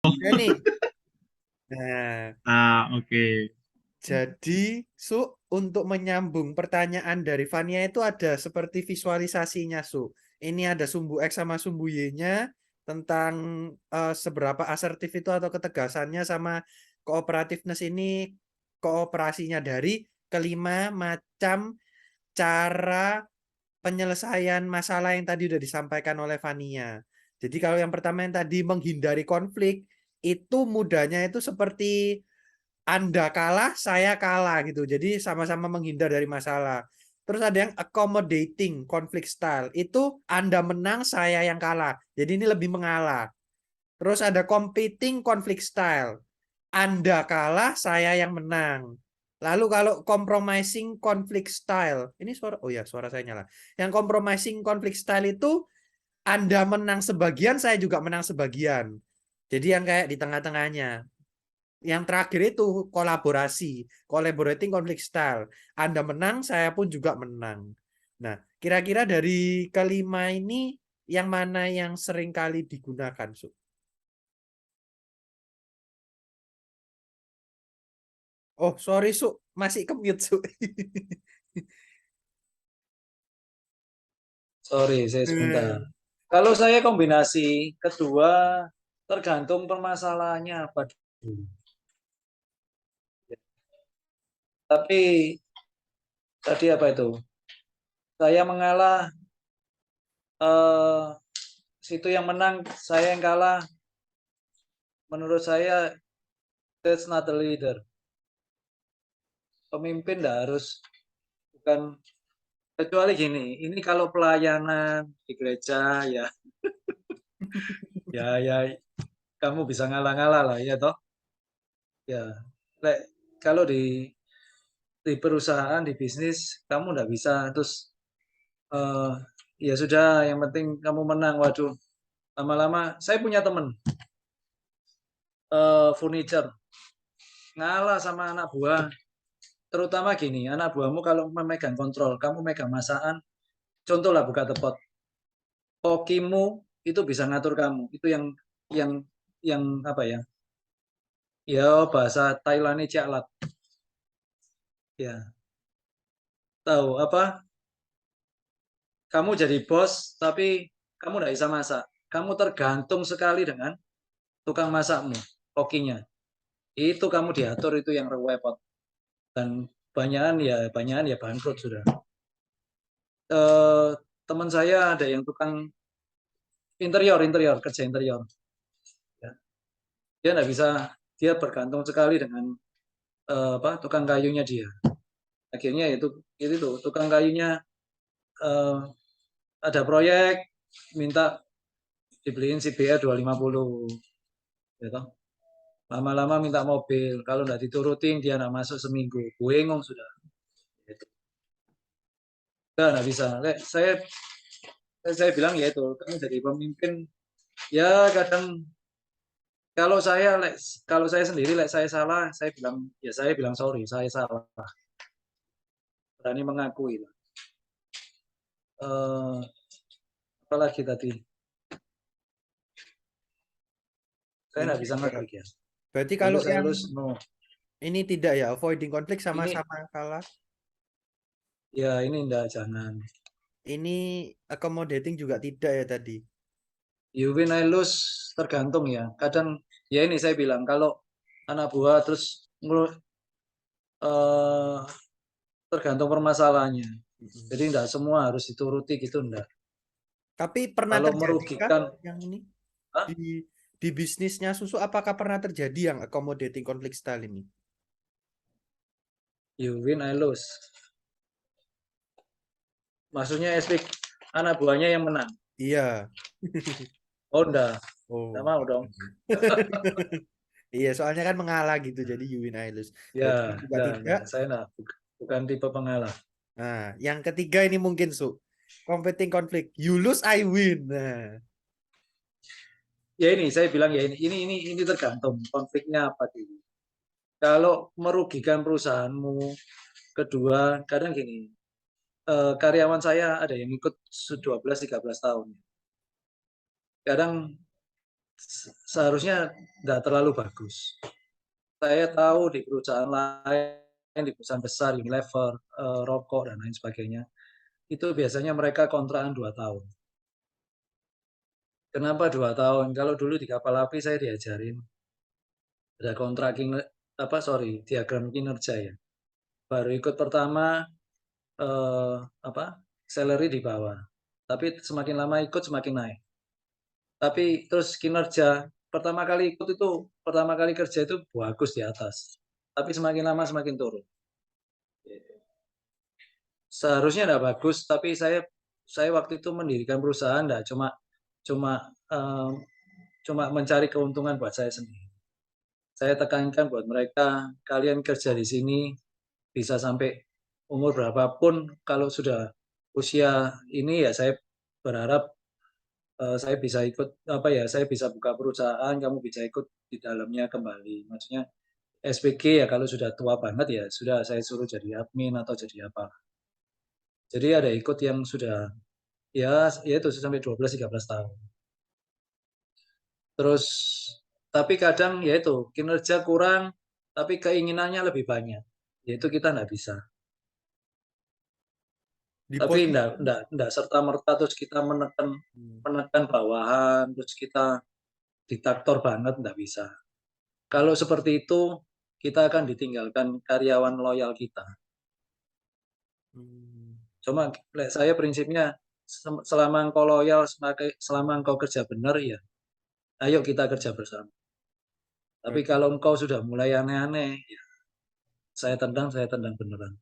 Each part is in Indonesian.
Oke nih. Nah, Ah, oke. jadi Su, untuk menyambung pertanyaan dari Fania itu ada seperti visualisasinya Su. Ini ada sumbu X sama sumbu Y-nya tentang seberapa asertif itu atau ketegasannya sama cooperativeness ini kooperasinya dari kelima macam cara penyelesaian masalah yang tadi udah disampaikan oleh Fania. Jadi kalau yang pertama yang tadi menghindari konflik, itu mudahnya itu seperti Anda kalah, saya kalah gitu. Jadi sama-sama menghindar dari masalah. Terus ada yang accommodating conflict style. Itu Anda menang, saya yang kalah. Jadi ini lebih mengalah. Terus ada competing conflict style. Anda kalah, saya yang menang. Lalu kalau compromising conflict style, ini suara, oh ya suara saya nyala. Yang compromising conflict style itu Anda menang sebagian, saya juga menang sebagian. Jadi yang kayak di tengah-tengahnya. Yang terakhir itu kolaborasi, collaborating conflict style. Anda menang, saya pun juga menang. Nah, kira-kira dari kelima ini yang mana yang sering kali digunakan, Su? Oh, sorry, Su. Masih ke-mute, Su. Sorry, saya sebentar. Hmm. Kalau saya kombinasi kedua, tergantung permasalahannya apa dulu. Tapi tadi apa itu? Saya mengalah, eh, situ yang menang, saya yang kalah. Menurut saya, that's not a leader. Pemimpin tidak harus, bukan, kecuali gini. Ini kalau pelayanan di gereja, ya, ya, kamu bisa ngalah-ngalah lah, ya toh. Ya, kalau di perusahaan, di bisnis, kamu nggak bisa terus, eh, ya sudah, yang penting kamu menang. Waduh, lama-lama saya punya teman, furniture, ngalah sama anak buah. Terutama gini, anak buahmu kalau memegang kontrol, kamu megang masakan, contohlah buka tepot, kokimu itu bisa ngatur kamu. Itu yang yang apa ya? Ya bahasa Thailandnya cialat. Ya, tahu apa? Kamu jadi bos, tapi kamu tidak bisa masak. Kamu tergantung sekali dengan tukang masakmu, kokinya. Itu kamu diatur, itu yang repot. Dan banyakan ya bangkrut sudah. Eh, Teman saya ada yang tukang interior kerja interior. Ya. Dia nggak bisa, dia bergantung sekali dengan, tukang kayunya dia. Akhirnya itu tuh tukang kayunya, eh, ada proyek minta dibeliin CBR 250, gitu. Lama-lama minta mobil, kalau nggak diturutin dia nggak masuk seminggu, bengong sudah. Gitu. Nggak bisa. Saya bilang ya itu, kamu jadi pemimpin, ya kadang kalau saya sendiri, saya salah, saya bilang sorry, saya salah, berani mengakui lah. Eh, Apalagi tadi, saya Ini nggak bisa juga. ngetik ya. Berarti kalau Halus yang halus no. ini tidak ya, avoiding konflik Ini sama-sama kalah. ya ini enggak, jangan. Ini accommodating juga tidak ya tadi. You win I lose, tergantung ya. Kadang ya ini saya bilang, kalau anak buah terus eh, tergantung permasalahannya. Mm-mm. Jadi enggak semua harus dituruti gitu, enggak. Tapi pernah Kalau terjadi kah merugikan, yang ini ah, di bisnisnya Susu? Apakah pernah terjadi yang accommodating conflict style ini? you win I lose. Maksudnya speak, anak buahnya yang menang. Iya. Oh enggak Oh. mau dong. Iya, soalnya kan mengalah gitu, jadi you win I lose. Ya, Berarti juga tidak. enggak. Saya enggak, bukan tipe pengalah. Nah, yang ketiga ini mungkin Su. Competing conflict. You lose, I win. Nah, Ya ini saya bilang ya, ini tergantung konfliknya apa dulu. Kalau merugikan perusahaanmu, kedua kadang gini, karyawan saya ada yang ikut 12-13 tahun. Kadang seharusnya nggak terlalu bagus. Saya tahu di perusahaan lain, di perusahaan besar, Unilever, rokok dan lain sebagainya, itu biasanya mereka kontrakan 2 tahun. Kenapa 2 tahun? Kalau dulu di kapal api saya diajarin ada kontrak diagram kinerja ya. Baru ikut pertama salary di bawah. Tapi semakin lama ikut semakin naik. Tapi terus kinerja pertama kali kerja itu bagus di atas. Tapi semakin lama semakin turun. Seharusnya tidak bagus, tapi saya waktu itu mendirikan perusahaan enggak cuma mencari keuntungan buat saya sendiri. Saya tekankan buat mereka, kalian kerja di sini bisa sampai umur berapapun, kalau sudah usia ini ya saya berharap saya bisa saya bisa buka perusahaan, kamu bisa ikut di dalamnya kembali. Maksudnya SPG ya kalau sudah tua banget ya sudah saya suruh jadi admin atau jadi apa. Jadi ada ikut yang sudah ya itu sampai 12-13 tahun. Terus tapi kadang ya itu kinerja kurang tapi keinginannya lebih banyak. Yaitu kita nggak bisa. Di Tapi posisi enggak serta-merta terus kita menekan bawahan, terus kita diktator banget, enggak bisa. Kalau seperti itu, kita akan ditinggalkan karyawan loyal kita. Cuma saya prinsipnya, selama engkau loyal, selama engkau kerja benar, ya ayo kita kerja bersama. Tapi berarti kalau engkau sudah mulai aneh-aneh, ya, saya tendang beneran.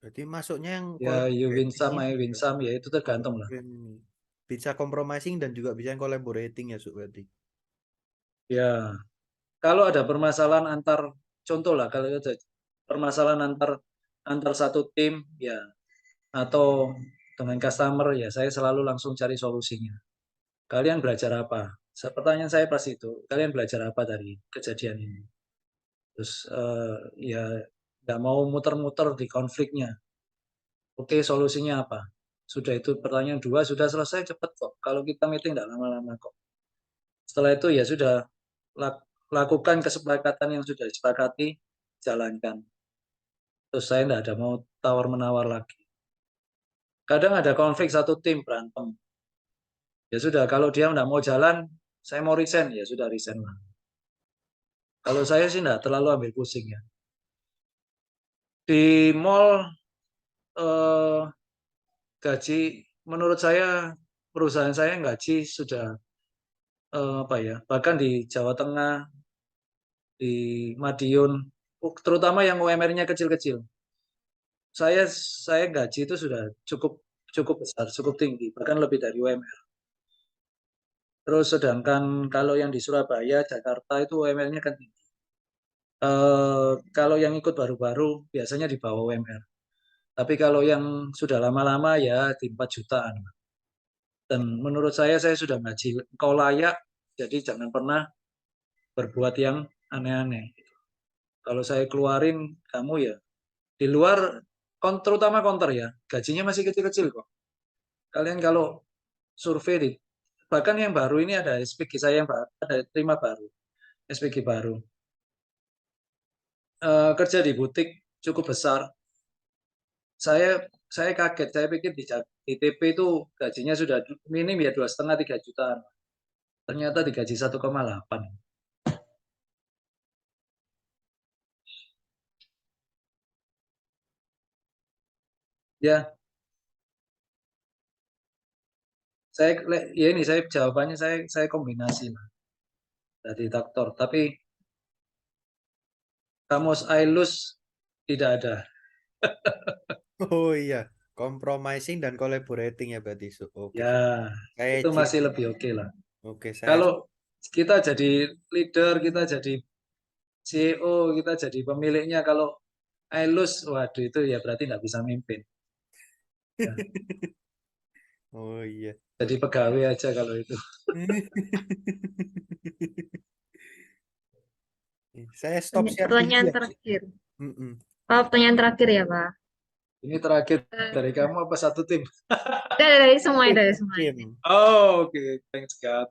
Berarti masuknya yang Ya, you win collaborating some, ini I win ya. some, ya itu tergantung lah. Bisa compromising dan juga bisa yang collaborating ya, Su, berarti. Ya, kalau ada permasalahan contoh lah, kalau ada permasalahan antar satu tim, ya, atau dengan customer, ya saya selalu langsung cari solusinya. Kalian belajar apa? Pertanyaan saya pas itu, kalian belajar apa dari kejadian ini? Terus ya nggak mau muter-muter di konfliknya. Oke, solusinya apa? Sudah itu pertanyaan 2, sudah selesai cepat kok. Kalau kita meeting nggak lama-lama kok. Setelah itu ya sudah lakukan kesepakatan yang sudah disepakati, jalankan. Terus saya nggak ada mau tawar-menawar lagi. Kadang ada konflik satu tim berantem. Ya sudah, kalau dia nggak mau jalan, saya mau resign, ya sudah resign lah. Kalau saya sih nggak terlalu ambil pusing ya. Di mall gaji, menurut saya perusahaan saya gaji sudah bahkan di Jawa Tengah, di Madiun, terutama yang UMR-nya kecil-kecil. Saya gaji itu sudah cukup besar, cukup tinggi, bahkan lebih dari UMR. Terus sedangkan kalau yang di Surabaya, Jakarta itu UMR-nya kan tinggi. Kalau yang ikut baru-baru biasanya di bawah UMR. Tapi kalau yang sudah lama-lama ya di 4 jutaan. Dan menurut saya sudah ngaji, kau layak, jadi jangan pernah berbuat yang aneh-aneh. Kalau saya keluarin kamu ya di luar, terutama counter ya, gajinya masih kecil-kecil kok. Kalian kalau survei bahkan yang baru ini ada SPG saya yang ada terima baru, SPG baru. Kerja di butik cukup besar. Saya kaget, saya pikir di TP itu gajinya sudah minim ya 2,5-3 jutaan. Ternyata digaji 1,8. Ya, saya jawabannya saya kombinasi lah dari faktor. Tapi kamus Ailus tidak ada. Oh iya, compromising dan collaborating ya berarti, Su. Oke. Ya, Saya itu chip. masih lebih oke lah. Oke, saya Kalau kita jadi leader, kita jadi CEO, kita jadi pemiliknya, kalau Ailus, waduh itu ya berarti nggak bisa mimpin. Ya, Oh iya. jadi Oke. pegawai aja kalau itu. Saya stop share dulu Pertanyaan ya, Su. terakhir. Mm-mm. Oh, pertanyaan terakhir ya, Pak. Ini terakhir Eh, dari kamu apa satu tim? dari semuanya, dari semuanya. Kim. Oh, oke. Thanks God.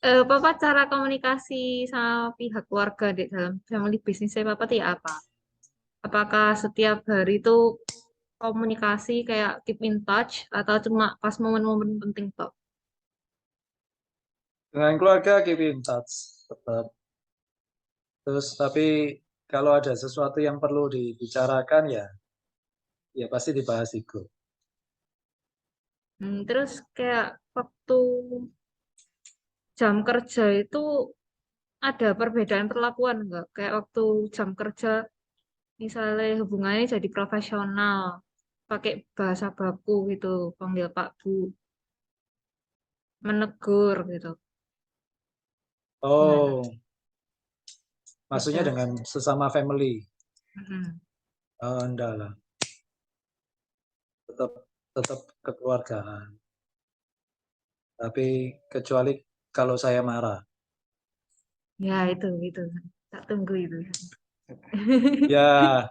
Papa cara komunikasi sama pihak keluarga di dalam family bisnisnya Papa tuh ya apa? Apakah setiap hari itu komunikasi kayak keep in touch atau cuma pas momen-momen penting toh? Dengan keluarga keep in touch tetap. Terus tapi kalau ada sesuatu yang perlu dibicarakan ya pasti dibahas di grup. Terus kayak waktu jam kerja itu ada perbedaan perlakuan enggak? Kayak waktu jam kerja misalnya hubungannya jadi profesional, pakai bahasa baku gitu, panggil Pak Bu, menegur gitu. Gimana? Oh, maksudnya Beda. dengan sesama family. Mm-mm. Oh, enggak lah. Tetap tetap kekeluargaan. Tapi kecuali kalau saya marah. Ya itu. Tak tunggu itu. Ya,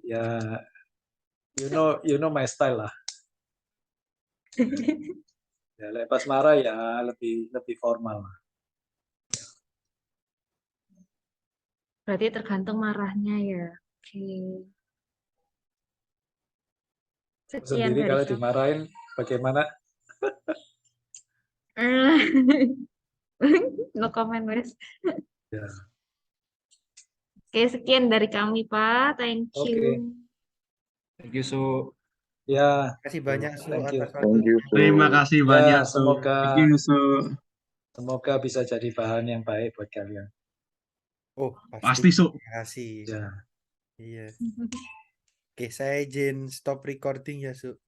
ya you know my style lah. Ya, lepas marah ya lebih formal lah. Berarti tergantung marahnya ya. Oke. Sekian Sendiri dari kalau kamu. dimarahin bagaimana? No comment, Wes. Ya, Oke, sekian dari kami, Pak. Thank you. oke. Thank you, Su. Ya, Terima kasih banyak Su thank you. atas Thank waktunya. you, Su. Terima kasih Ya, banyak, Su. semoga Thank you, Su. semoga bisa jadi bahan yang baik buat kalian. Oh, Pasti, Su. Terima kasih. Ya. Iya. Oke, saya izin stop recording ya, Su.